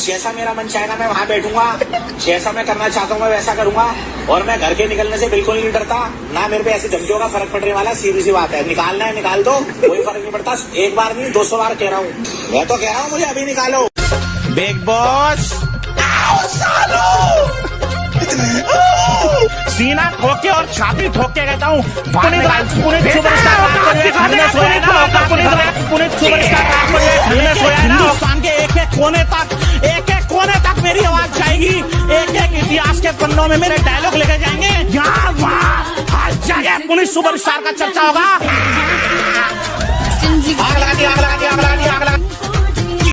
जैसा मेरा मन चाहेगा मैं वहाँ बैठूंगा, जैसा मैं करना चाहता हूँ मैं वैसा करूंगा। और मैं घर के निकलने से बिल्कुल नहीं डरता, ना मेरे पे ऐसी धमकियों का फर्क पड़ने वाला। सीधी सी बात है, निकालना है निकाल दो, कोई फर्क नहीं पड़ता। एक बार नहीं 200 बार कह रहा हूँ, मैं तो कह रहा हूँ मुझे अभी निकालो। बिग बॉस सीना ठोक के और छाती ठोक के कहता हूँ, हिंदुस्तान के एक एक कोने तक मेरी आवाज जाएगी। एक एक इतिहास के पन्नों में मेरे डायलॉग लेके जाएंगे। यहाँ वहाँ हर जगह पुलिस सुपरस्टार का चर्चा होगा। आग लगा दी, आग लगा दी, आग लगा दी।